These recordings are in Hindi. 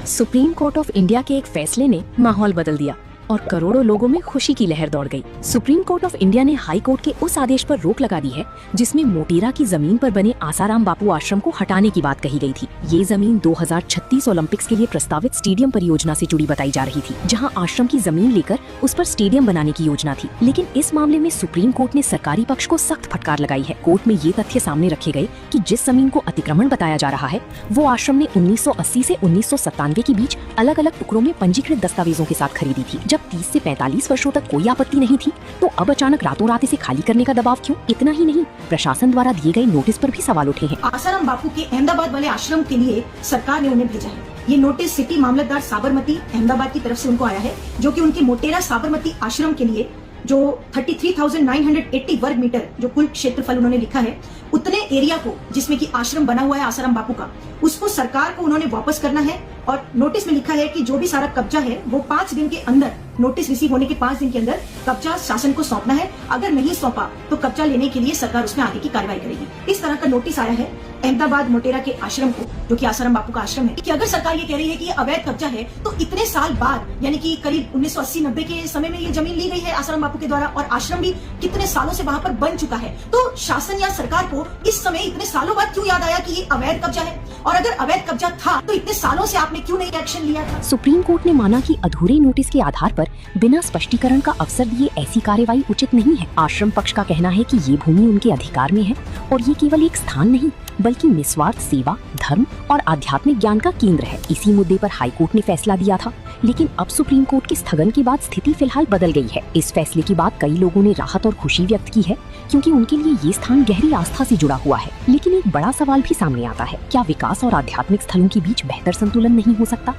सुप्रीम कोर्ट ऑफ इंडिया के एक फैसले ने माहौल बदल दिया और करोड़ों लोगों में खुशी की लहर दौड़ गई। सुप्रीम कोर्ट ऑफ इंडिया ने हाई कोर्ट के उस आदेश पर रोक लगा दी है जिसमें मोटेरा की जमीन पर बने आसाराम बापू आश्रम को हटाने की बात कही गई थी। ये जमीन 2036 ओलंपिक्स के लिए प्रस्तावित स्टेडियम परियोजना से जुड़ी बताई जा रही थी, जहां आश्रम की जमीन लेकर उस पर स्टेडियम बनाने की योजना थी। लेकिन इस मामले में सुप्रीम कोर्ट ने सरकारी पक्ष को सख्त फटकार लगाई है। कोर्ट में ये तथ्य सामने रखे गए कि जिस जमीन को अतिक्रमण बताया जा रहा है वो आश्रम ने 1980 से 1997 के बीच अलग अलग टुकड़ों में पंजीकृत दस्तावेजों के साथ खरीदी थी। जब 30 से 45 वर्षों तक कोई आपत्ति नहीं थी तो अब अचानक रातों रात इसे खाली करने का दबाव क्यों? इतना ही नहीं, प्रशासन द्वारा दिए गए नोटिस पर भी सवाल उठे हैं। आसाराम बापू के अहमदाबाद वाले आश्रम के लिए सरकार ने उन्हें भेजा है। ये नोटिस सिटी मामलतदार साबरमती अहमदाबाद की तरफ से उनको आया है, जो कि उनके मोटेरा साबरमती आश्रम के लिए जो 33,980 वर्ग मीटर जो कुल क्षेत्रफल उन्होंने लिखा है, उतने एरिया को जिसमें कि आश्रम बना हुआ है आसाराम बापू का, उसको सरकार को उन्होंने वापस करना है। और नोटिस में लिखा है कि जो भी सारा कब्जा है वो 5 दिन के अंदर, नोटिस रिसीव होने के 5 दिन के अंदर कब्जा शासन को सौंपना है। अगर नहीं सौंपा तो कब्जा लेने के लिए सरकार उसमें आगे की कार्रवाई करेगी। इस तरह का नोटिस आया है अहमदाबाद मोटेरा के आश्रम को, जो कि आसाराम बापू का आश्रम है, कि अगर सरकार ये कह रही है कि ये अवैध कब्जा है तो इतने साल बाद, यानी कि करीब 1980-90 के समय में ये जमीन ली गई है आसाराम बापू के द्वारा और आश्रम भी कितने सालों से वहां पर बन चुका है, तो शासन या सरकार को इस समय इतने सालों बाद क्यों याद आया कि ये अवैध कब्जा है? और अगर अवैध कब्जा था तो इतने सालों से आपने क्यों नहीं एक्शन लिया था? सुप्रीम कोर्ट ने माना कि अधूरे नोटिस के आधार पर बिना स्पष्टीकरण का अवसर दिए ऐसी कार्रवाई उचित नहीं है। आश्रम पक्ष का कहना है कि ये भूमि उनके अधिकार में है और ये केवल एक स्थान नहीं बल्कि निस्वार्थ सेवा, धर्म और आध्यात्मिक ज्ञान का केंद्र है। इसी मुद्दे पर हाई कोर्ट ने फैसला दिया था, लेकिन अब सुप्रीम कोर्ट के स्थगन के बाद स्थिति फिलहाल बदल गई है। इस फैसले के बाद कई लोगों ने राहत और खुशी व्यक्त की है, क्योंकि उनके लिए ये स्थान गहरी आस्था से जुड़ा हुआ है। लेकिन एक बड़ा सवाल भी सामने आता है, क्या विकास और आध्यात्मिक स्थलों के बीच बेहतर संतुलन नहीं हो सकता?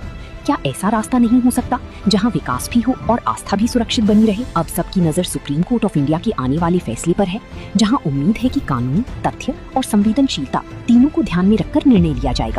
क्या ऐसा रास्ता नहीं हो सकता जहां विकास भी हो और आस्था भी सुरक्षित बनी रहे? अब सबकी नजर सुप्रीम कोर्ट ऑफ इंडिया के आने वाले फैसले पर है, जहां उम्मीद है कि कानून, तथ्य और संवेदनशीलता तीनों को ध्यान में रखकर निर्णय लिया जाएगा।